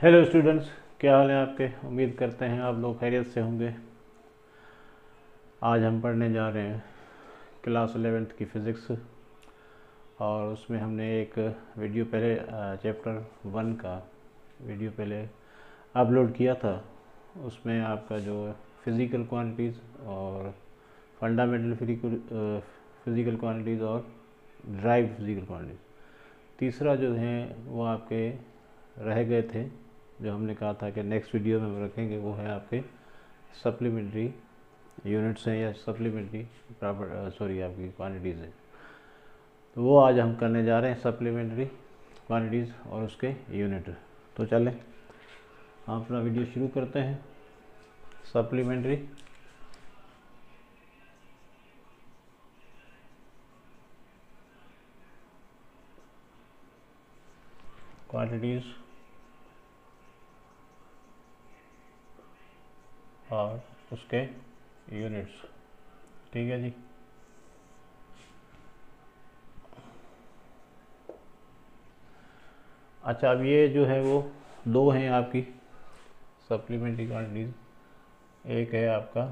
Hello students, क्या हाल है आपके। उम्मीद करते हैं आप लोग खैरियत से होंगे। आज हम पढ़ने जा रहे हैं क्लास 11th की फ़िज़िक्स, और उसमें हमने एक वीडियो पहले चैप्टर 1 का वीडियो पहले अपलोड किया था। उसमें आपका जो फ़िज़िकल क्वांटिटीज़ और फंडामेंटल फ़िज़िकल क्वांटिटीज़ और ड्राइव फ़िज़िकल क्वांटिटीज़, तीसरा जो है वो आपके रह गए थे, जो हमने कहा था कि नेक्स्ट वीडियो में हम रखेंगे। वो है आपके सप्लीमेंट्री यूनिट्स हैं या सप्लीमेंट्री आपकी क्वांटिटीज़ हैं। तो वो आज हम करने जा रहे हैं, सप्लीमेंट्री क्वांटिटीज़ और उसके यूनिट। तो चलें हम अपना वीडियो शुरू करते हैं। सप्लीमेंट्री क्वांटिटीज़ और उसके यूनिट्स। ठीक है जी। अच्छा, अब ये जो है वो दो हैं आपकी सप्लीमेंट्री क्वांटिटीज़। एक है आपका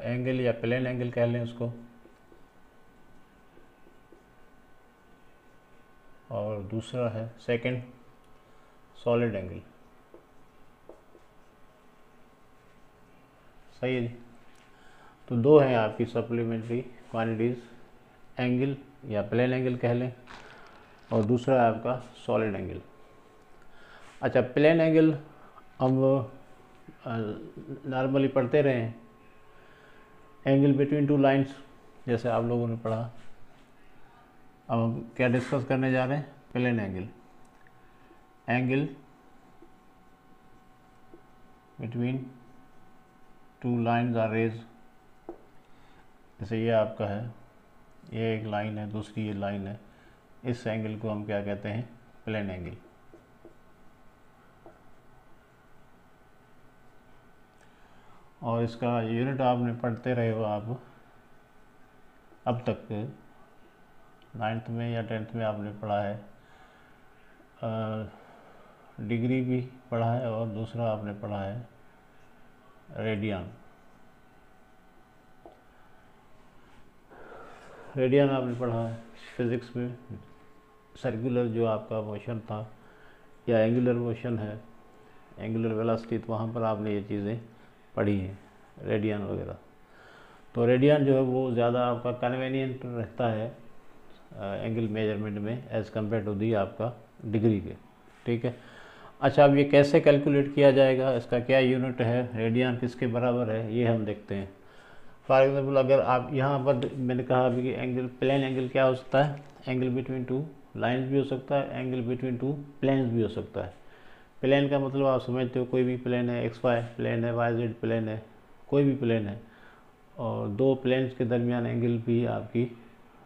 एंगल या प्लेन एंगल कह लें उसको, और दूसरा है सेकंड सॉलिड एंगल। सही है जी। तो दो हैं आपकी सप्लीमेंट्री क्वांटिटीज़, एंगल या प्लेन एंगल कह लें, और दूसरा है आपका सॉलिड एंगल। अच्छा, प्लेन एंगल हम नॉर्मली पढ़ते रहे हैं, एंगल बिटवीन टू लाइंस, जैसे आप लोगों ने पढ़ा। अब हम क्या डिस्कस करने जा रहे हैं, plane angle. Angle between two lines are rays. जैसे ये आपका है, ये एक लाइन है, दूसरी ये लाइन है, इस एंगल को हम क्या कहते हैं, प्लेन एंगल। और इसका यूनिट आपने पढ़ते रहे हो आप अब तक, 9th में या 10th में आपने पढ़ा है, डिग्री भी पढ़ा है, और दूसरा आपने पढ़ा है रेडियन। रेडियन आपने पढ़ा है फिज़िक्स में। सर्कुलर जो आपका मोशन था या एंगुलर मोशन है, एंगुलर वेलोसिटी, तो वहाँ पर आपने ये चीज़ें पढ़ी हैं, रेडियन वगैरह। तो रेडियन जो है वो ज़्यादा आपका कन्वीनियंट रहता है एंगल मेजरमेंट में एज़ कम्पेयर टू दी आपका डिग्री के। ठीक है। अच्छा, अब ये कैसे कैलकुलेट किया जाएगा, इसका क्या यूनिट है, रेडियन किसके बराबर है, ये हम देखते हैं। फॉर एग्जांपल, अगर आप यहाँ पर मैंने कहा अभी कि एंगल प्लेन एंगल क्या हो सकता है, एंगल बिटवीन टू लाइंस भी हो सकता है, एंगल बिटवीन टू प्लेन्स भी हो सकता है। प्लेन का मतलब आप समझते हो, कोई भी प्लेन है, एक्स वाई प्लेन है, वाई जेड प्लेन है, कोई भी प्लेन है, और दो प्लेन्स के दरमियान एंगल भी आपकी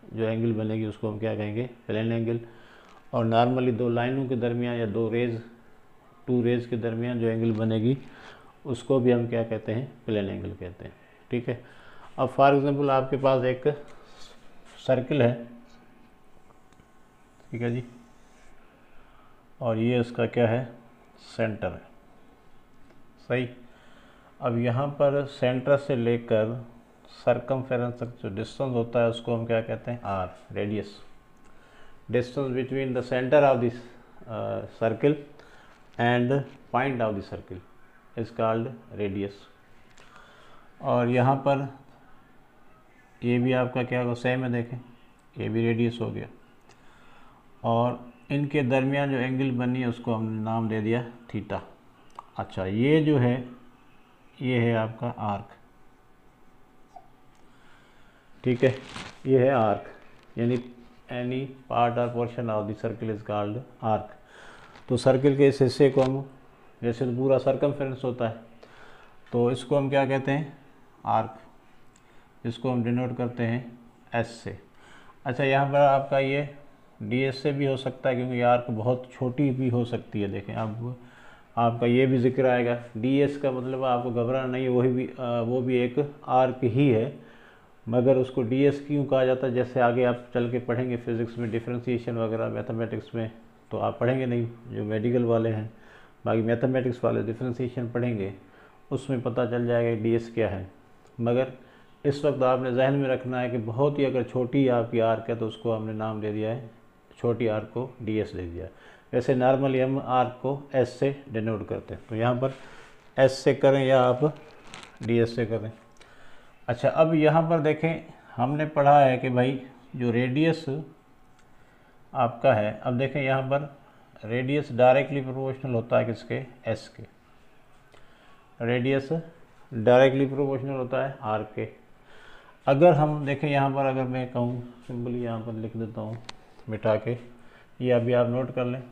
जो एंगल बनेगी उसको हम क्या कहेंगे, प्लेन एंगल। और नॉर्मली दो लाइनों के दरमियान या टू रेज के दरमियान जो एंगल बनेगी उसको भी हम क्या कहते हैं, प्लेन एंगल कहते हैं। ठीक है। अब फॉर एग्जांपल आपके पास एक सर्किल है, ठीक है जी, और ये उसका क्या है, सेंटर है। सही। अब यहाँ पर सेंटर से लेकर सरकमफेरेंस तक जो डिस्टेंस होता है उसको हम क्या कहते हैं, R, radius. Distance between the centre of this circle and point of the circle is called radius. और यहाँ पर ये भी आपका क्या होगा, सेम है, देखें ये भी रेडियस हो गया, और इनके दरमियान जो एंगल बनी है उसको हमने नाम दे दिया थीटा। अच्छा, ये जो है ये है आपका आर्क। ठीक है, ये है आर्क, यानी एनी पार्ट और portion of the circle is called arc. तो सर्किल के इस हिस्से को हम, जैसे तो पूरा सर्कमफेरेंस होता है, तो इसको हम क्या कहते हैं, आर्क। इसको हम डिनोट करते हैं एस से। अच्छा, यहाँ पर आपका ये डी एस से भी हो सकता है, क्योंकि आर्क बहुत छोटी भी हो सकती है। देखें अब आपका ये भी जिक्र आएगा, डी एस का मतलब आपको घबराना नहीं है, वो भी एक आर्क ही है, मगर उसको डी एस क्यों कहा जाता है, जैसे आगे आप चल के पढ़ेंगे फिज़िक्स में, डिफ्रेंसीशन वगैरह मैथमेटिक्स में, तो आप पढ़ेंगे नहीं जो मेडिकल वाले हैं, बाकी मैथमेटिक्स वाले डिफ्रेंसिएशन पढ़ेंगे उसमें पता चल जाएगा ds क्या है। मगर इस वक्त आपने जहन में रखना है कि बहुत ही अगर छोटी आपकी आर्क है तो उसको हमने नाम दे दिया है, छोटी आर्क को ds दे दिया। वैसे नॉर्मली हम आर्क को s से डिनोट करते हैं, तो यहाँ पर s से करें या आप ds से करें। अच्छा, अब यहाँ पर देखें हमने पढ़ा है कि भाई जो रेडियस आपका है, अब देखें यहाँ पर रेडियस डायरेक्टली प्रोपोर्शनल होता है किसके, s के। रेडियस डायरेक्टली प्रोपोर्शनल होता है r के। अगर हम देखें यहाँ पर, अगर मैं कहूँ सिंपली यहाँ पर लिख देता हूँ मिटा के, ये अभी आप नोट कर लें,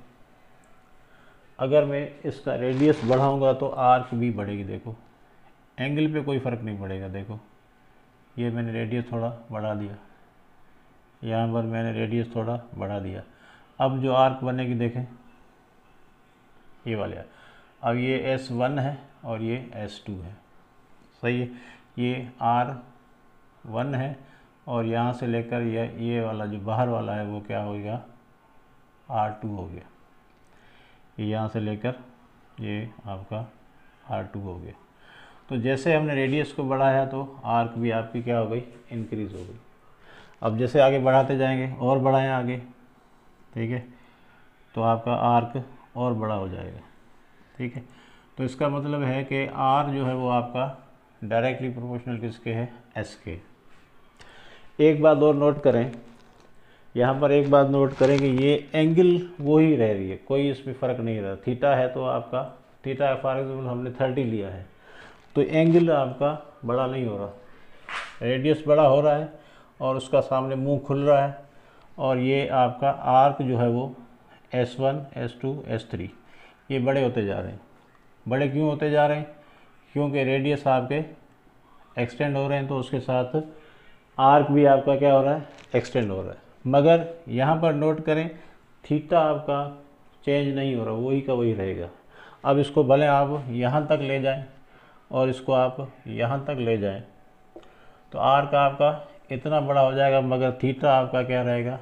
अगर मैं इसका रेडियस बढ़ाऊँगा तो आर्क भी बढ़ेगी। देखो एंगल पे कोई फ़र्क नहीं पड़ेगा। देखो ये मैंने रेडियस थोड़ा बढ़ा दिया, यहाँ पर मैंने रेडियस थोड़ा बढ़ा दिया, अब जो आर्क बनेगी देखें ये वाले। अब ये S1 है और ये S2 है, सही है। ये R1 है और यहाँ से लेकर ये वाला जो बाहर वाला है वो क्या हो गया, R2 हो गया। ये यहाँ से लेकर ये आपका R2 हो गया। तो जैसे हमने रेडियस को बढ़ाया तो आर्क भी आपकी क्या हो गई, इंक्रीज़ हो गई। अब जैसे आगे बढ़ाते जाएंगे और बढ़ाएं आगे, ठीक है, तो आपका आर्क और बड़ा हो जाएगा, ठीक है। तो इसका मतलब है कि आर जो है वो आपका डायरेक्टली प्रोपोर्शनल किसके है, एस के। एक बात और नोट करें, यहाँ पर एक बात नोट करें कि ये एंगल वो ही रह रही है, कोई इसमें फ़र्क नहीं रहा। थीटा है तो आपका थीटा फॉर एग्जाम्पल हमने 30 लिया है तो एंगल आपका बड़ा नहीं हो रहा, रेडियस बड़ा हो रहा है और उसका सामने मुंह खुल रहा है, और ये आपका आर्क जो है वो S1 S2 S3 ये बड़े होते जा रहे हैं। बड़े क्यों होते जा रहे हैं, क्योंकि रेडियस आपके एक्सटेंड हो रहे हैं तो उसके साथ आर्क भी आपका क्या हो रहा है, एक्सटेंड हो रहा है। मगर यहाँ पर नोट करें थीटा आपका चेंज नहीं हो रहा, वही का वही रहेगा। अब इसको भले आप यहाँ तक ले जाएं और इसको आप यहाँ तक ले जाएं तो आर्क आपका इतना बड़ा हो जाएगा, मगर थीटा आपका क्या रहेगा,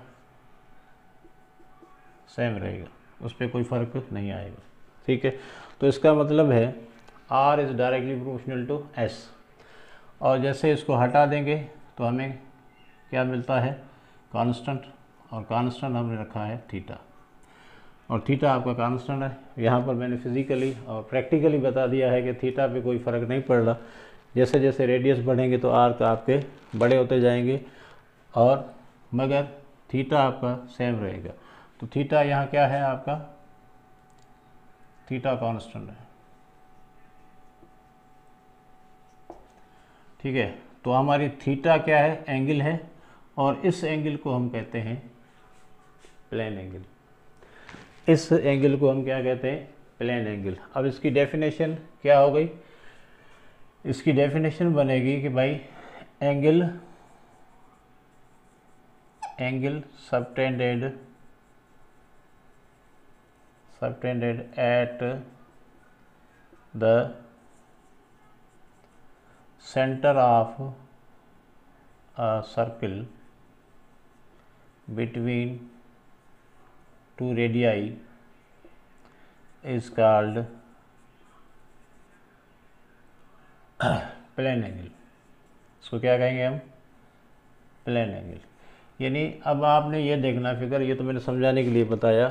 सेम रहेगा, उस पर कोई फ़र्क नहीं आएगा, ठीक है। तो इसका मतलब है R is directly proportional to S। और जैसे इसको हटा देंगे तो हमें क्या मिलता है, कांस्टेंट, और कांस्टेंट हमने रखा है थीटा, और थीटा आपका कांस्टेंट है। यहाँ पर मैंने फिज़िकली और प्रैक्टिकली बता दिया है कि थीटा पे कोई फ़र्क नहीं पड़ रहा। जैसे जैसे रेडियस बढ़ेंगे तो आर्क आपके बड़े होते जाएंगे, और मगर थीटा आपका सेम रहेगा। तो थीटा यहाँ क्या है आपका, थीटा कांस्टेंट है, ठीक है। तो हमारी थीटा क्या है, एंगल है, और इस एंगल को हम कहते हैं प्लेन एंगल। इस एंगल को हम क्या कहते हैं, प्लेन एंगल। अब इसकी डेफिनेशन क्या हो गई, इसकी डेफिनेशन बनेगी कि भाई angle subtended at the centre of a circle between two radii is called plane angle. इसको क्या कहेंगे हम, प्लेन एंगल। यानी अब आपने ये देखना फिगर, ये तो मैंने समझाने के लिए बताया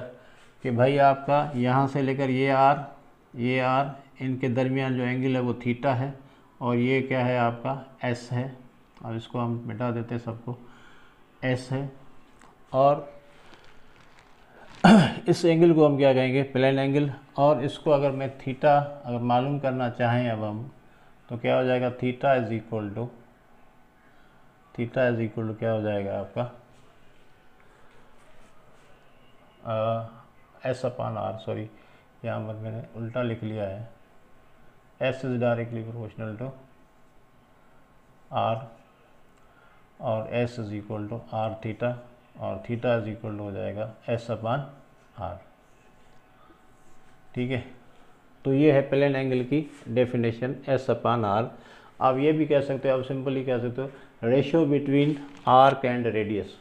कि भाई आपका यहाँ से लेकर ये आर इनके दरमियान जो एंगल है वो थीटा है, और ये क्या है आपका एस है। अब इसको हम मिटा देते हैं सबको, एस है, और इस एंगल को हम क्या कहेंगे, प्लेन एंगल। और इसको अगर मैं थीटा अगर मालूम करना चाहें अब हम, तो क्या हो जाएगा, थीटा इज इक्वल टू क्या हो जाएगा आपका एस अपॉन आर, सॉरी यहाँ पर मैंने उल्टा लिख लिया है, S is directly proportional to R, और S is equal to R theta, और थीटा इज इक्वल टू हो जाएगा एस अपॉन आर, ठीक है। तो ये है प्लेन एंगल की डेफिनेशन, एस अपॉन आर। आप ये भी कह सकते हो, आप सिंपली कह सकते हो ratio between arc and radius,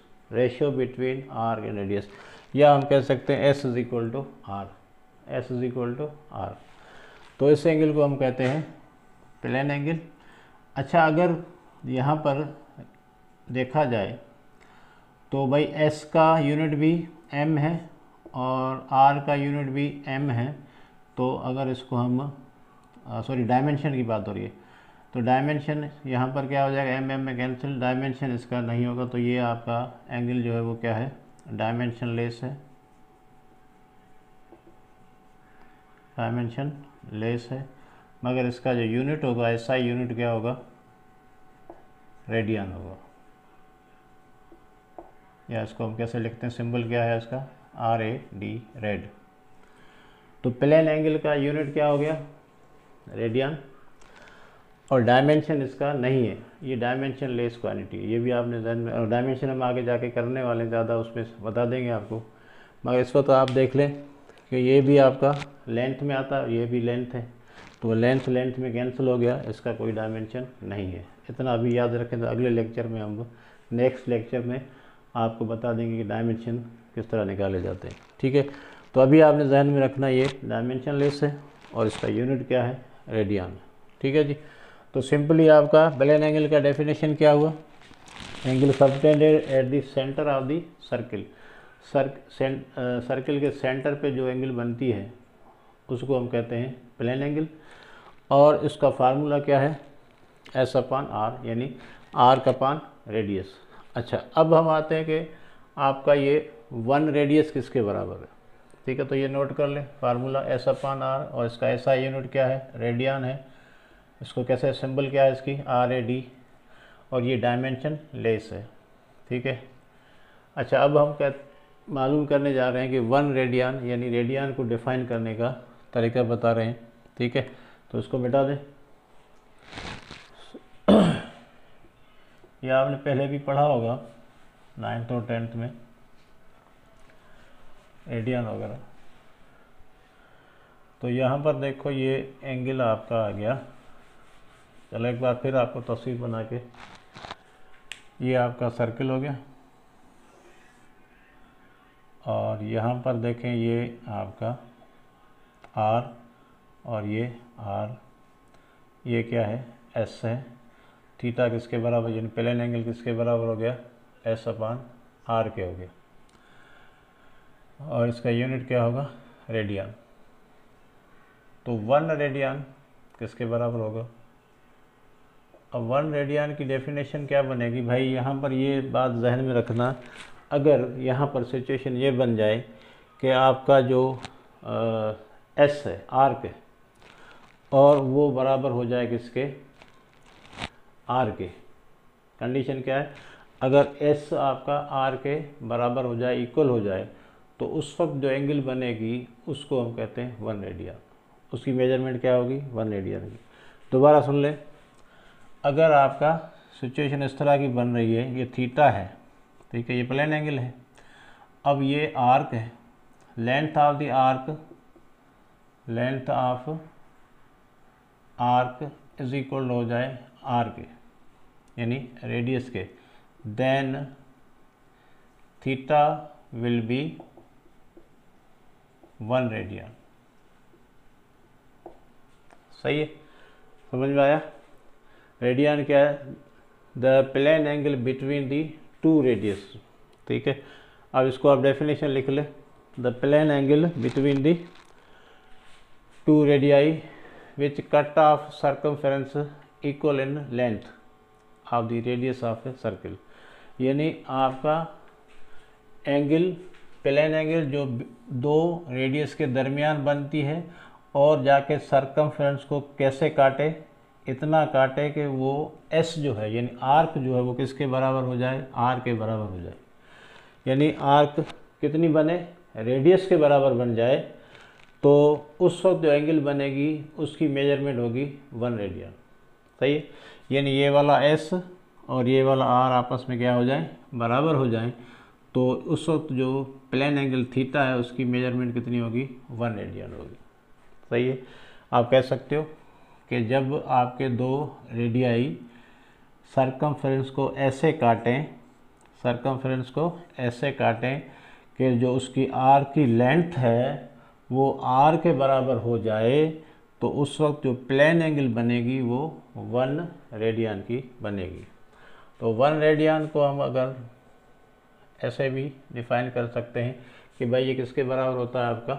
या हम कह सकते हैं S is equal to R, S is equal to R. तो इस एंगल को हम कहते हैं प्लेन एंगल। अच्छा, अगर यहाँ पर देखा जाए तो भाई एस का यूनिट भी एम है और आर का यूनिट भी एम है। तो अगर इसको हम सॉरी डायमेंशन की बात हो रही है, तो डायमेंशन यहाँ पर क्या हो जाएगा, एम एम में कैंसिल, डायमेंशन इसका नहीं होगा। तो ये आपका एंगल जो है वो क्या है, डायमेंशन लेस है, डायमेंशन लेस है। मगर इसका जो यूनिट होगा, एसआई यूनिट क्या होगा, रेडियन होगा। या इसको हम कैसे लिखते हैं, सिंबल क्या है इसका, आर ए डी, रेड। तो प्लेन एंगल का यूनिट क्या हो गया, रेडियन, और डायमेंशन इसका नहीं है, ये डायमेंशन लेस क्वांटिटी है। ये भी आपने ध्यान में, और डायमेंशन हम आगे जाके करने वाले हैं, ज़्यादा उसमें बता देंगे आपको। मगर इसको तो आप देख लें कि ये भी आपका लेंथ में आता है, ये भी लेंथ है, तो लेंथ में कैंसिल हो गया, इसका कोई डायमेंशन नहीं है। इतना अभी याद रखें, तो अगले लेक्चर में हम नेक्स्ट लेक्चर में आपको बता देंगे कि डायमेंशन किस तरह निकाले जाते हैं। ठीक है, तो अभी आपने जहन में रखना ये डायमेंशन लेस है और इसका यूनिट क्या है, रेडियन। ठीक है जी। तो सिंपली आपका प्लेन एंगल का डेफिनेशन क्या हुआ, angle subtended at the centre of the circle. Circle के सेंटर पे जो एंगल बनती है उसको हम कहते हैं प्लेन एंगल। और इसका फार्मूला क्या है, एस अपान आर, यानी आर का पान रेडियस। अच्छा, अब हम आते हैं कि आपका ये 1 रेडियस किसके बराबर है। ठीक है, तो ये नोट कर लें, फार्मूला एस अपान आर, और इसका एसआई यूनिट क्या है, रेडियन है। इसको कैसे, सिंबल क्या है इसकी, आर ए डी, और ये डायमेंशन लेस है। ठीक है। अच्छा, अब हम क्या मालूम करने जा रहे हैं कि 1 रेडियन, यानी रेडियन को डिफाइन करने का तरीका बता रहे हैं। ठीक है, तो इसको मिटा दें। यह आपने पहले भी पढ़ा होगा 9th और 10th में, रेडियन वगैरह। तो यहाँ पर देखो ये एंगल आपका आ गया। चलो एक बार फिर आपको तस्वीर बना के, ये आपका सर्किल हो गया, और यहाँ पर देखें ये आपका आर, और ये आर, ये क्या है, एस है। थीटा किसके बराबर, यानी प्लेन एंगल किसके बराबर हो गया, एस अपान आर के हो गया, और इसका यूनिट क्या होगा, रेडियन। तो 1 रेडियन किसके बराबर होगा। अब 1 रेडियन की डेफिनेशन क्या बनेगी भाई, यहाँ पर ये बात जहन में रखना, अगर यहाँ पर सिचुएशन ये बन जाए कि आपका जो एस है, आर के, और वो बराबर हो जाए किसके, आर के। कंडीशन क्या है, अगर एस आपका आर के बराबर हो जाए, इक्वल हो जाए, तो उस वक्त जो एंगल बनेगी उसको हम कहते हैं 1 रेडियन। उसकी मेजरमेंट क्या होगी, 1 रेडियन की। दोबारा सुन लें, अगर आपका सिचुएशन इस तरह की बन रही है, ये थीटा है, ठीक है, ये प्लेन एंगल है। अब ये आर्क है, length of the arc, length of arc is equal हो जाए आर के, यानी रेडियस के, then theta will be 1 radian. सही है, समझ में आया। रेडियन क्या है, the plane angle between the 2 radius. ठीक है, अब इसको आप डेफिनेशन लिख ले, the plane angle between the 2 radii which cut off circumference equal in length of the radius of a circle. यानी आपका एंगल, प्लेन एंगल जो 2 रेडियस के दरमियान बनती है, और जाके सर्कमफेरेंस को कैसे काटे, इतना काटे कि वो एस जो है, यानी आर्क जो है वो किसके बराबर हो जाए, आर के बराबर हो जाए। यानी आर्क कितनी बने, रेडियस के बराबर बन जाए, तो उस वक्त जो एंगल बनेगी उसकी मेजरमेंट होगी 1 रेडियन। सही है, यानी ये वाला एस और ये वाला आर आपस में क्या हो जाए, बराबर हो जाए, तो उस वक्त जो प्लेन एंगल थीटा है उसकी मेजरमेंट कितनी होगी, 1 रेडियन होगी। सही है, आप कह सकते हो कि जब आपके 2 रेडियाई सर्कमफेरेंस को ऐसे काटें, सर्कमफेरेंस को ऐसे काटें कि जो उसकी आर की लेंथ है वो आर के बराबर हो जाए तो उस वक्त जो प्लेन एंगल बनेगी वो 1 रेडियन की बनेगी। तो 1 रेडियन को हम अगर ऐसे भी डिफाइन कर सकते हैं कि भाई ये किसके बराबर होता है, आपका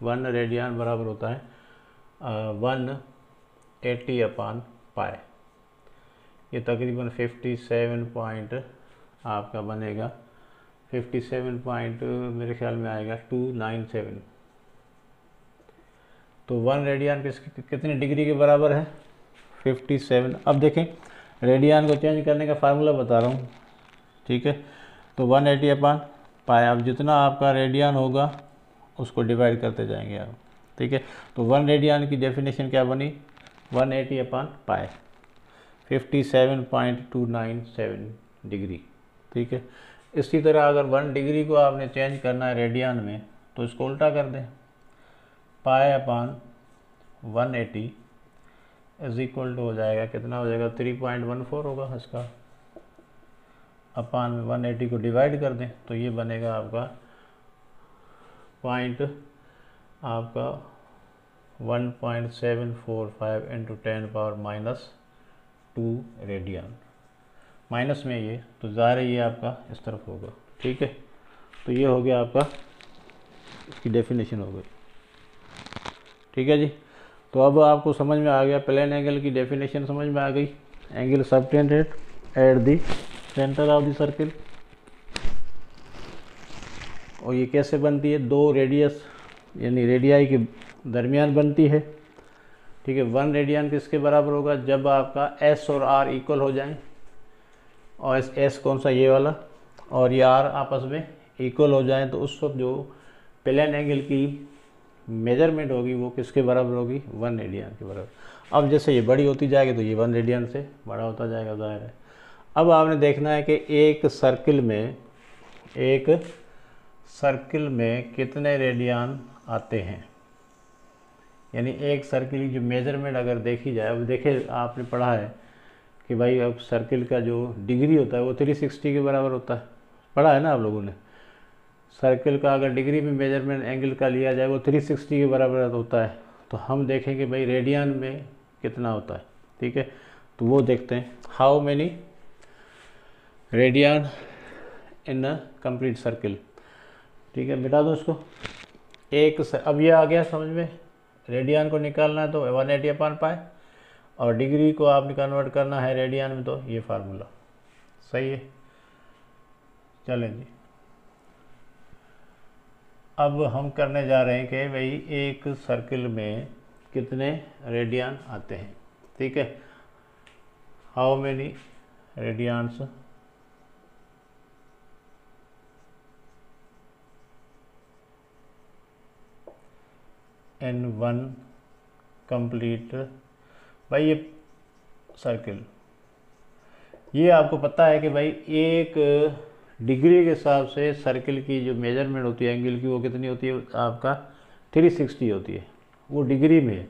1 रेडियन बराबर होता है 180 अपॉन पाई। ये तकरीबन 57 पॉइंट आपका बनेगा, 57 पॉइंट मेरे ख्याल में आएगा 297। तो 1 रेडियन कितनी डिग्री के बराबर है, 57। अब देखें रेडियन को चेंज करने का फार्मूला बता रहा हूँ, ठीक है। तो 180 अपॉन पाई, अब जितना आपका रेडियन होगा उसको डिवाइड करते जाएंगे आप, ठीक है। तो 1 रेडियन की डेफिनेशन क्या बनी, 180 अपॉन पाई, 57.297 डिग्री, ठीक है। इसी तरह अगर 1 डिग्री को आपने चेंज करना है रेडियन में तो इसको उल्टा कर दें, pi upon 180 is equal to हो जाएगा, कितना हो जाएगा 3.14 होगा इसका, अपॉन में 180 को डिवाइड कर दें तो ये बनेगा आपका पॉइंट आपका 1.745 इंटू 10⁻⁻2 रेडियन, माइनस में ये तो ज़ाहिर है ये आपका इस तरफ होगा, ठीक है। तो ये हो गया आपका, इसकी डेफिनेशन हो गई, ठीक है जी। तो अब आपको समझ में आ गया, प्लेन एंगल की डेफिनेशन समझ में आ गई, angle subtended at the centre of the circle. और ये कैसे बनती है, 2 रेडियस यानी रेडियाई के दरमियान बनती है, ठीक है। 1 रेडियन किसके बराबर होगा, जब आपका एस और आर इक्वल हो जाएं, और एस कौन सा, ये वाला, और ये आर आपस में इक्वल हो जाएं, तो उस वक्त जो प्लेन एंगल की मेजरमेंट होगी वो किसके बराबर होगी, 1 रेडियन के बराबर। अब जैसे ये बड़ी होती जाएगी तो ये 1 रेडियन से बड़ा होता जाएगा, ज़ाहिर है। अब आपने देखना है कि एक सर्किल में कितने रेडियन आते हैं, यानी एक सर्किल की जो मेजरमेंट अगर देखी जाए। अब देखे आपने पढ़ा है कि भाई अब सर्किल का जो डिग्री होता है वो 360 के बराबर होता है, पढ़ा है ना आप लोगों ने। सर्किल का अगर डिग्री में मेजरमेंट एंगल का लिया जाए वो 360 के बराबर होता है। तो हम देखेंगे भाई रेडियन में कितना होता है, ठीक है। तो वो देखते हैं, how many radian in a complete circle, ठीक है। मिटा दो इसको, अब ये आ गया समझ में, रेडियन को निकालना है तो 180 अपॉन पाई, और डिग्री को आपने कन्वर्ट करना है रेडियन में तो ये फार्मूला सही है। चलें जी, अब हम करने जा रहे हैं कि भाई एक सर्किल में कितने रेडियन आते हैं, ठीक है। How many radians in 1 complete, भाई ये सर्किल, ये आपको पता है कि भाई एक डिग्री के हिसाब से सर्किल की जो मेजरमेंट होती है एंगल की वो कितनी होती है, आपका 360 होती है, वो डिग्री में है।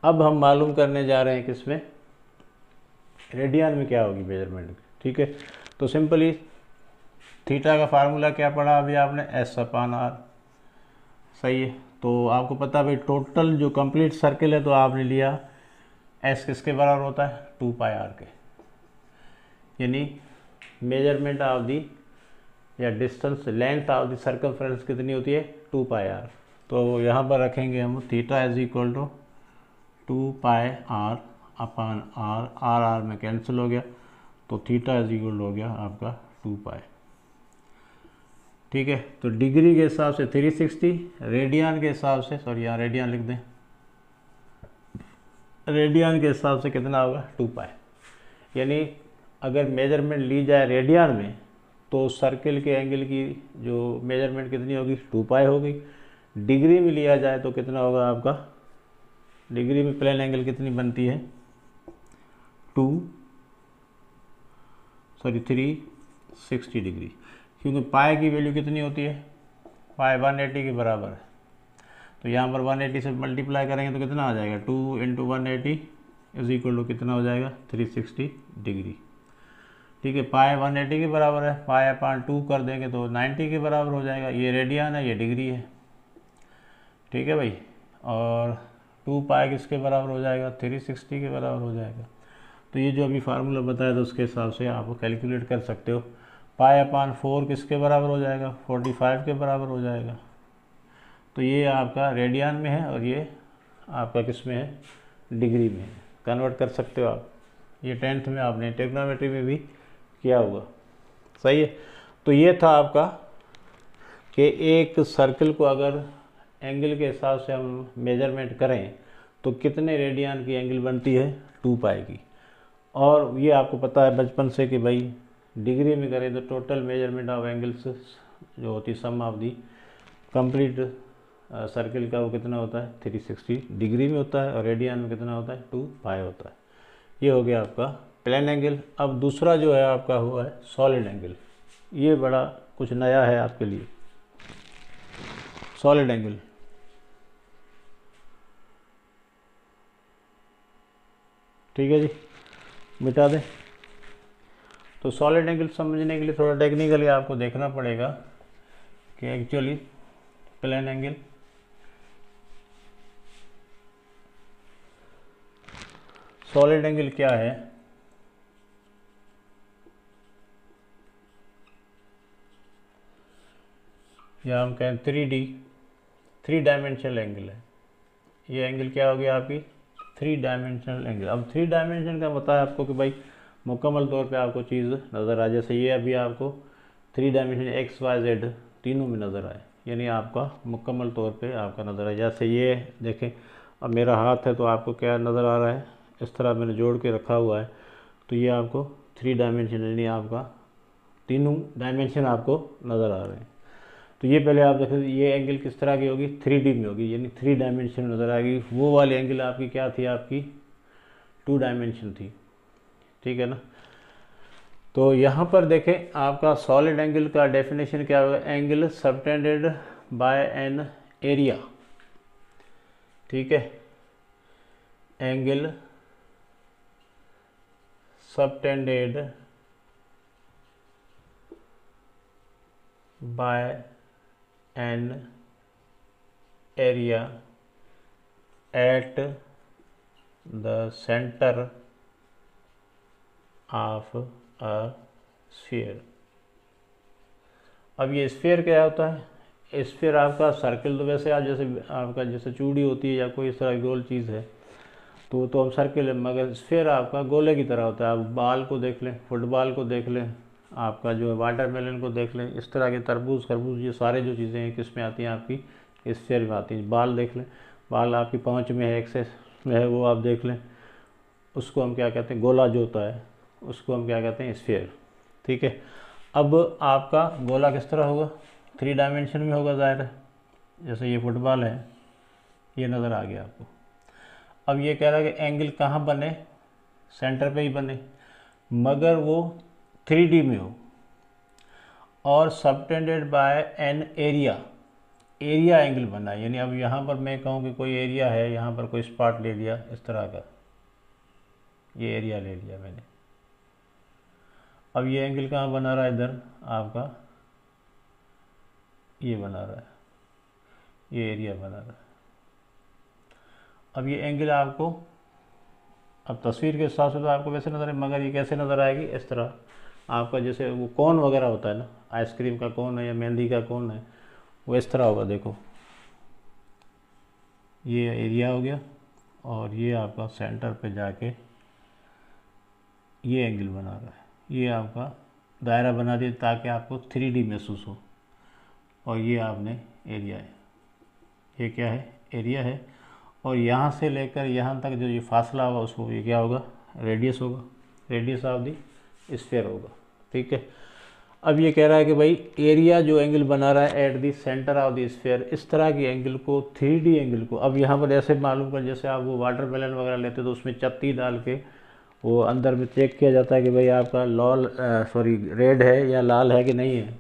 अब हम मालूम करने जा रहे हैं किसमें, रेडियन में क्या होगी मेजरमेंट, ठीक है। तो सिंपली थीटा का फार्मूला क्या पढ़ा अभी आपने, एस अपॉन आर, सही है। तो आपको पता है भाई टोटल जो कंप्लीट सर्किल है तो आपने लिया एस किसके बराबर होता है, 2 पाई आर के, यानी मेजरमेंट ऑफ दी या distance length of the circumference कितनी होती है, 2 पाई आर। तो यहाँ पर रखेंगे हम theta is equal to 2 pi R upon R, R R में कैंसिल हो गया, तो थीटा इज इक्वल हो गया आपका 2 पाई, ठीक है। तो डिग्री के हिसाब से 360, रेडियन के हिसाब से, सॉरी यहाँ रेडियन लिख दें, रेडियन के हिसाब से कितना होगा, 2 पाई। यानी अगर मेजरमेंट ली जाए रेडियन में तो सर्किल के एंगल की जो मेजरमेंट कितनी होगी, 2 पाई होगी। डिग्री में लिया जाए तो कितना होगा आपका, डिग्री में प्लेन एंगल कितनी बनती है, 360 डिग्री, क्योंकि पाई की वैल्यू कितनी होती है, पाई 180 के बराबर है। तो यहाँ पर 180 से मल्टीप्लाई करेंगे तो कितना आ जाएगा, 2 इंटू 180 इज इक्वल टू कितना हो जाएगा, 360 डिग्री, ठीक है। पाई 180 के बराबर है, पाई अपॉन 2 कर देंगे तो 90 के बराबर हो जाएगा। ये रेडियन है, ये डिग्री है, ठीक है भाई। और 2 पाई किसके बराबर हो जाएगा, 360 के बराबर हो जाएगा। तो ये जो अभी फार्मूला बताया था उसके हिसाब से आप कैलकुलेट कर सकते हो। पाई अपान 4 किसके बराबर हो जाएगा, 45 के बराबर हो जाएगा। तो ये आपका रेडियन में है और ये आपका किस में है, डिग्री में है। कन्वर्ट कर सकते हो आप, ये 10th में आपने ट्रिग्नोमेट्री में भी किया होगा, सही है। तो ये था आपका कि एक सर्कल को अगर एंगल के हिसाब से हम मेजरमेंट करें तो कितने रेडियन की एंगल बनती है, 2 पाई की। और ये आपको पता है बचपन से कि भाई डिग्री में करें तो टोटल मेजरमेंट ऑफ एंगल्स जो होती है, सम ऑफ दी कंप्लीट सर्कल का वो कितना होता है, 360 डिग्री में होता है। और रेडियन में कितना होता है, 2 पाई होता है। ये हो गया आपका प्लेन एंगल। अब दूसरा जो है आपका हुआ है सॉलिड एंगल। ये बड़ा कुछ नया है आपके लिए, सॉलिड एंगल। ठीक है जी, मिटा दें। तो सॉलिड एंगल समझने के लिए थोड़ा टेक्निकली आपको देखना पड़ेगा कि actually plane angle, solid angle क्या है। या हम कहें 3 डायमेंशनल एंगल है। ये एंगल क्या हो गया आपकी, 3 डायमेंशनल एंगल। अब 3 डायमेंशन का बताया आपको कि भाई मुकम्मल तौर पे आपको चीज़ नज़र आ, जैसे ये अभी आपको 3 डायमेंशन एक्स वाई जेड तीनों में नज़र आए, यानी आपका मुकम्मल तौर पे आपका नज़र आए। जैसे ये देखें, अब मेरा हाथ है तो आपको क्या नज़र आ रहा है, इस तरह मैंने जोड़ के रखा हुआ है। तो ये आपको 3 डायमेंशन यानी आपका तीनों डायमेंशन आपको नज़र आ रहे हैं। तो ये पहले आप देखें ये एंगल किस तरह की होगी, 3D में होगी, यानी 3 डायमेंशन नज़र आएगी। वो वाली एंगल आपकी क्या थी, आपकी 2 डायमेंशन थी, ठीक है ना। तो यहाँ पर देखें आपका सॉलिड एंगल का डेफिनेशन क्या होगा, angle subtended bye an area. ठीक है, angle subtended bye an area at the centre of a sphere. अब ये स्फीयर क्या होता है, स्फीयर आपका सर्कल, तो वैसे आप जैसे आपका जैसे चूड़ी होती है या कोई इस तरह गोल चीज़ है तो हम सर्कल है, मगर स्फीयर आपका गोले की तरह होता है। आप बाल को देख लें, फुटबॉल को देख लें, आपका जो है वाटरमेलन को देख लें, इस तरह के तरबूज खरबूज, ये सारे जो चीज़ें हैं किस में आती हैं, आपकी स्फीयर में आती हैं। बाल देख लें, बाल आपकी पाँच में है, एक्सेस में है, वो आप देख लें, उसको हम क्या कहते हैं, गोला जो होता है उसको हम क्या कहते हैं, स्फीयर। ठीक है, अब आपका गोला किस तरह होगा, 3 डायमेंशन में होगा ज़ाहिर है। जैसे ये फुटबॉल है, ये नज़र आ गया आपको। अब ये कह रहा है कि एंगल कहाँ बने, सेंटर पे ही बने, मगर वो 3D में हो और subtended bye an area, area angle बना है। यानी अब यहाँ पर मैं कहूँ कि कोई एरिया है, यहाँ पर कोई स्पॉट ले लिया इस तरह का, ये एरिया ले लिया मैंने। अब ये एंगल कहाँ बना रहा है, इधर आपका ये बना रहा है, ये एरिया बना रहा है। अब ये एंगल आपको, अब तस्वीर के हिसाब से तो आपको वैसे नज़र है, मगर ये कैसे नज़र आएगी, इस तरह आपका जैसे वो कोन वगैरह होता है ना, आइसक्रीम का कोन है या मेहंदी का कोन है, वो इस तरह होगा। देखो ये एरिया हो गया और ये आपका सेंटर पे जाके ये एंगल बना रहा है, ये आपका दायरा बना दिया ताकि आपको 3D महसूस हो। और ये आपने एरिया है, ये क्या है, एरिया है। और यहाँ से लेकर यहाँ तक जो ये फासला होगा उसको ये क्या होगा, रेडियस होगा, रेडियस ऑफ दी स्फीयर होगा। ठीक है, अब ये कह रहा है कि भाई एरिया जो एंगल बना रहा है at the centre of the sphere, इस तरह की एंगल को 3D एंगल को, अब यहाँ पर ऐसे मालूम कर जैसे आप वो वाटरमेलन वगैरह लेते तो उसमें चत्ती डाल के वो अंदर में चेक किया जाता है कि भाई आपका रेड है या लाल है कि नहीं है,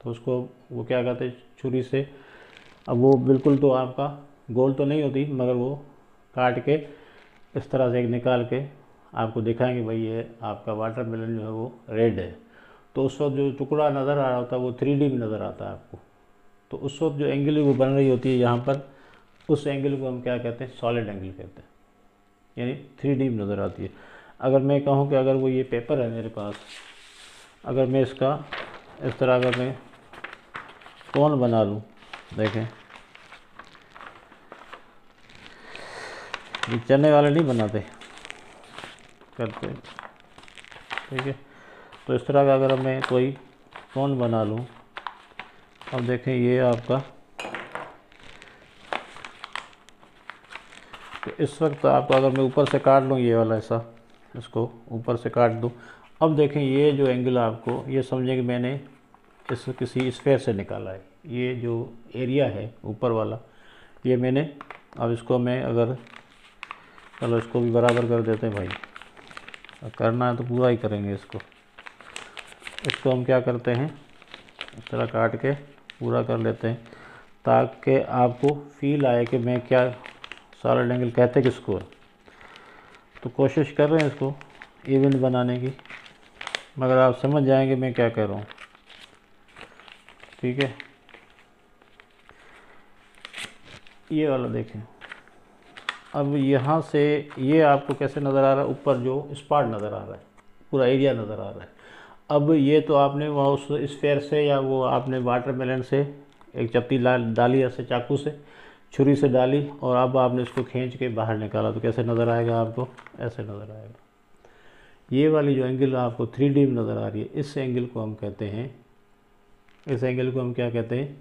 तो उसको वो क्या कहते हैं, छुरी से। अब वो बिल्कुल तो आपका गोल तो नहीं होती, मगर वो काट के इस तरह से निकाल के आपको दिखाएंगे भाई ये आपका वाटरमेलन जो है वो रेड है। तो उस वक्त जो टुकड़ा नज़र आ रहा होता है वो 3D में नज़र आता है आपको। तो उस वक्त जो एंगल वो बन रही होती है यहाँ पर उस एंगल को हम क्या कहते हैं, सॉलिड एंगल कहते हैं, यानी 3D में नज़र आती है। अगर मैं कहूँ कि अगर वो ये पेपर है मेरे पास, अगर मैं इसका इस तरह का मैं कोन बना लूँ, देखें ये चने वाले नहीं बनाते करते, ठीक है। तो इस तरह का अगर मैं कोई कोन बना लूँ, अब देखें ये आपका, तो इस वक्त आपको अगर मैं ऊपर से काट लूँ ये वाला ऐसा, इसको ऊपर से काट दूँ, अब देखें ये जो एंगल आपको, ये समझें कि मैंने इस किसी स्फेयर से निकाला है, ये जो एरिया है ऊपर वाला ये मैंने, अब इसको मैं अगर, चलो इसको भी बराबर कर देते हैं भाई, करना है तो पूरा ही करेंगे इसको हम क्या करते हैं, इस तरह काट के पूरा कर लेते हैं ताकि आपको फील आए कि मैं क्या, सॉलिड एंगल कहते किसको है। तो कोशिश कर रहे हैं इसको इवन बनाने की, मगर आप समझ जाएंगे मैं क्या कह रहा हूँ, ठीक है। ये वाला देखें, अब यहाँ से ये आपको कैसे नज़र आ रहा है, ऊपर जो स्पॉट नज़र आ रहा है, पूरा एरिया नज़र आ रहा है। अब ये तो आपने वहाँ उस स्फेयर से या वो आपने वाटरमेलन से एक चपटी डाली, ऐसे चाकू से छुरी से डाली, और अब आपने इसको खींच के बाहर निकाला, तो कैसे नज़र आएगा आपको, ऐसे नज़र आएगा। ये वाली जो एंगल आपको 3D में नज़र आ रही है, इस एंगल को हम कहते हैं, इस एंगल को हम क्या कहते हैं,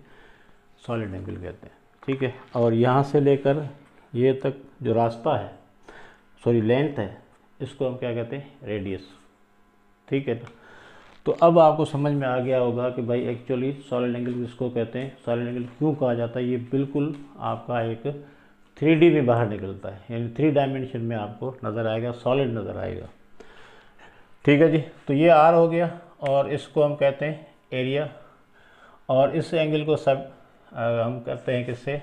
सॉलिड एंगल कहते हैं, ठीक है। और यहाँ से लेकर ये तक जो रास्ता है, सॉरी लेंथ है, इसको हम क्या कहते हैं, रेडियस, ठीक है ना। तो अब आपको समझ में आ गया होगा कि भाई एक्चुअली सॉलिड एंगल किसको कहते हैं, सॉलिड एंगल क्यों कहा जाता है। ये बिल्कुल आपका एक 3D में बाहर निकलता है, यानी 3 डायमेंशन में आपको नज़र आएगा, सॉलिड नज़र आएगा, ठीक है जी। तो ये आर हो गया, और इसको हम कहते हैं एरिया, और इस एंगल को सब हम करते हैं किससे,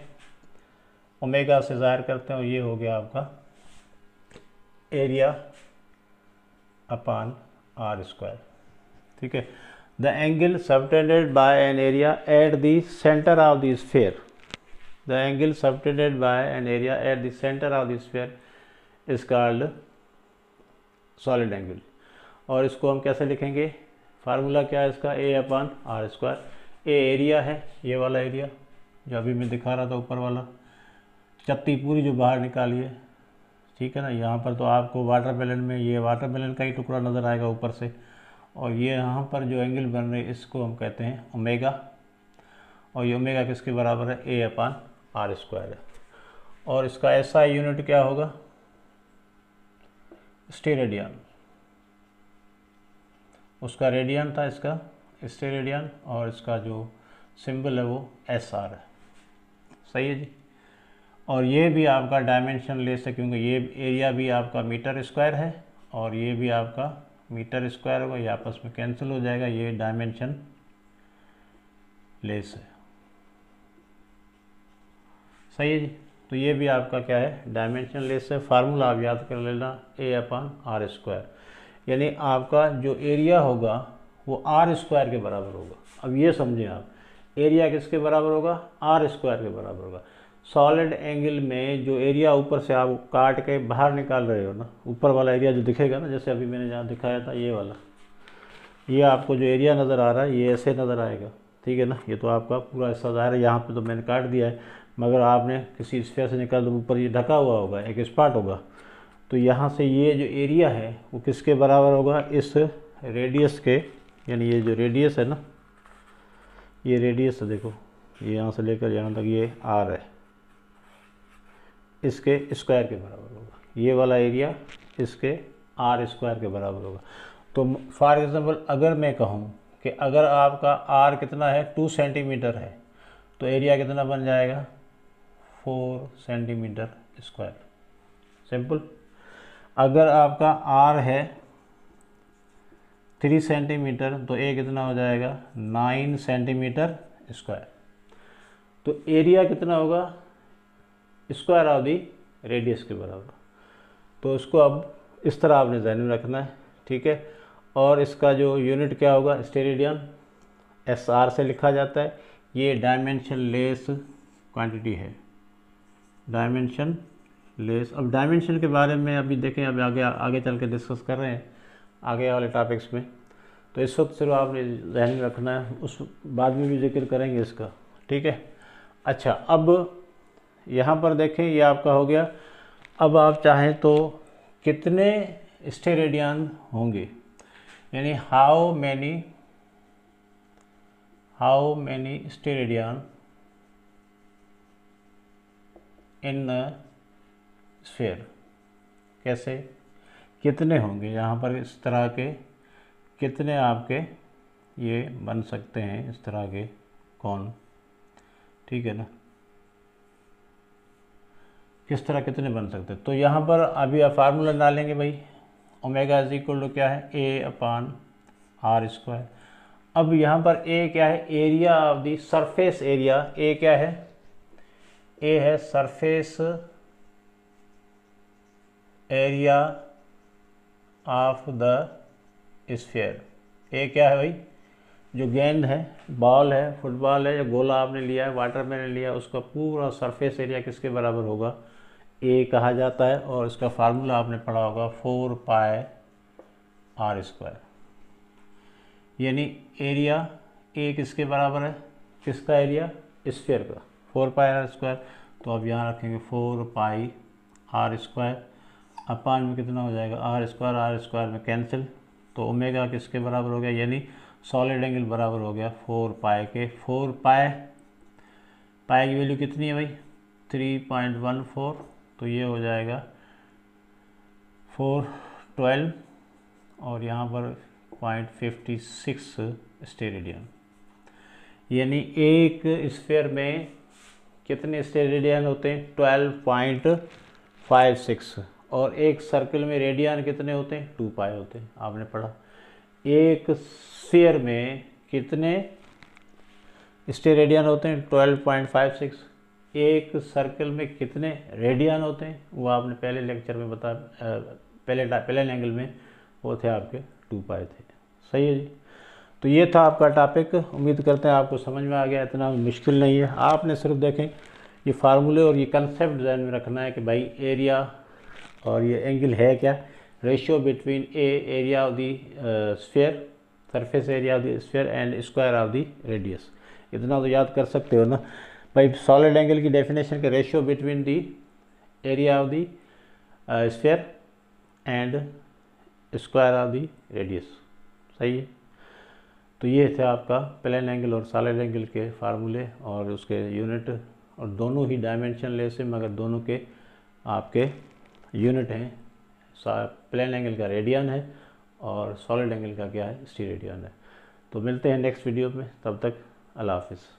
ओमेगा से ज़ाहिर करते हैं, और ये हो गया आपका एरिया अपान आर स्क्वायर, ठीक है। The angle subtended bye an area at the centre of the sphere, the angle subtended bye an area at the centre of the sphere is called solid angle. और इसको हम कैसे लिखेंगे, formula क्या है इसका, ए अपान आर स्क्वायर। ए area है, ये वाला एरिया जो अभी मैं दिखा रहा था ऊपर वाला, चत्ती पूरी जो बाहर निकाली है, ठीक है ना। यहाँ पर तो आपको वाटरमेलन में ये वाटरमेलन का ही टुकड़ा नज़र आएगा ऊपर से, और ये यहाँ पर जो एंगल बन रहे हैं इसको हम कहते हैं ओमेगा, और ये ओमेगा किसके बराबर है, ए अपान आर स्क्वायर है। और इसका ऐसा यूनिट क्या होगा, स्टेरेडियन, उसका रेडियन था इसका स्टेरेडियन, और इसका जो सिंबल है वो एस आर है, सही है जी। और ये भी आपका डायमेंशन लेस है, क्योंकि ये एरिया भी आपका मीटर स्क्वायर है, और ये भी आपका मीटर स्क्वायर होगा, ये आपस में कैंसिल हो जाएगा, ये डायमेंशन लेस है, सही है जी। तो ये भी आपका क्या है, डायमेंशन लेस है। फार्मूला आप याद कर लेना, ए अपान आर स्क्वायर, यानी आपका जो एरिया होगा वो आर स्क्वायर के बराबर होगा। अब ये समझें आप, एरिया किसके बराबर होगा, आर स्क्वायर के बराबर होगा। सॉलिड एंगल में जो एरिया ऊपर से आप काट के बाहर निकाल रहे हो ना, ऊपर वाला एरिया जो दिखेगा ना, जैसे अभी मैंने जहाँ दिखाया था ये वाला, ये आपको जो एरिया नज़र आ रहा है ये ऐसे नज़र आएगा, ठीक है ना। ये तो आपका पूरा हिस्सा ज़ाहिर है, यहाँ पे तो मैंने काट दिया है, मगर आपने किसी स्फीयर से निकाल दो, ऊपर ये ढका हुआ होगा, एक स्पॉट होगा, तो यहाँ से ये जो एरिया है वो किसके बराबर होगा, इस रेडियस के, यानी ये जो रेडियस है ना, ये रेडियस है, देखो ये यहाँ से लेकर यहाँ तक ये आर है, इसके स्क्वायर के बराबर होगा। ये वाला एरिया इसके आर स्क्वायर के बराबर होगा। तो फॉर एग्जांपल अगर मैं कहूँ कि अगर आपका आर कितना है, 2 सेंटीमीटर है, तो एरिया कितना बन जाएगा, 4 सेंटीमीटर स्क्वायर, सिंपल। अगर आपका आर है 3 सेंटीमीटर, तो ए कितना हो जाएगा, 9 सेंटीमीटर स्क्वायर। तो एरिया कितना होगा, स्क्वायर ऑफ दी रेडियस के बराबर। तो इसको अब इस तरह आपने ध्यान में रखना है, ठीक है। और इसका जो यूनिट क्या होगा, स्टेरेडियन, एस आर से लिखा जाता है। ये डायमेंशन लेस क्वांटिटी है, डायमेंशन लेस। अब डायमेंशन के बारे में अभी देखें, अब आगे चल के डिस्कस कर रहे हैं आगे वाले टॉपिक्स में, तो इस वक्त सिर्फ आपने ध्यान में रखना है, उस बाद में भी जिक्र करेंगे इसका, ठीक है। अच्छा, अब यहाँ पर देखें ये आपका हो गया। अब आप चाहें तो कितने स्टेरेडियन होंगे, यानी how many steradian in sphere, कैसे कितने होंगे, यहाँ पर इस तरह के कितने आपके ये बन सकते हैं, इस तरह के कौन, ठीक है ना, किस तरह कितने बन सकते हैं। तो यहाँ पर अभी आप फार्मूला डालेंगे भाई, ओमेगा इज इक्वल टू क्या है, A/r²। अब यहाँ पर ए क्या है, area of the surface area. A क्या है, ए है surface area of the sphere. A क्या है भाई, जो गेंद है, बॉल है, फुटबॉल है या गोला आपने लिया है, वाटर मैंने लिया, उसका पूरा सरफेस एरिया किसके बराबर होगा, ए कहा जाता है। और इसका फार्मूला आपने पढ़ा होगा 4πr², यानी एरिया ए किसके बराबर है, किसका एरिया, स्फीयर का, 4πr²। तो अब यहाँ रखेंगे 4πr², अपान में कितना हो जाएगा, r² में कैंसिल, तो ओमेगा किसके बराबर हो गया, यानी सॉलिड एंगल बराबर हो गया 4π के। 4π की वैल्यू कितनी है भाई, 3.14, तो ये हो जाएगा 412 और यहाँ पर 0.56 स्टेरेडियन, यानी एक स्फीयर में कितने स्टेरेडियन होते हैं, 12.56, और एक सर्कल में रेडियन कितने होते हैं, 2π होते हैं, आपने पढ़ा। एक स्फीयर में कितने स्टेरेडियन होते हैं, 12.56। एक सर्कल में कितने रेडियन होते हैं, वो आपने पहले लेक्चर में पहले एंगल में वो थे आपके 2π थे, सही है जी। तो ये था आपका टॉपिक, उम्मीद करते हैं आपको समझ में आ गया, इतना मुश्किल नहीं है। आपने सिर्फ देखें ये फार्मूले और ये कंसेप्ट ध्यान में रखना है कि भाई एरिया और ये एंगल है क्या, ratio between area of the sphere, surface area of the sphere and square of the radius, इतना तो याद कर सकते हो ना भाई। सॉलिड एंगल की डेफिनेशन के ratio between the area of the sphere and square of the radius, सही है। तो ये थे आपका प्लेन एंगल और सॉलिड एंगल के फार्मूले और उसके यूनिट, और दोनों ही डायमेंशन लेस है, मगर दोनों के आपके यूनिट हैं। प्लेन एंगल का रेडियन है और सॉलिड एंगल का क्या है, स्टेरेडियन है। तो मिलते हैं नेक्स्ट वीडियो में, तब तक अल्लाह हाफिज़।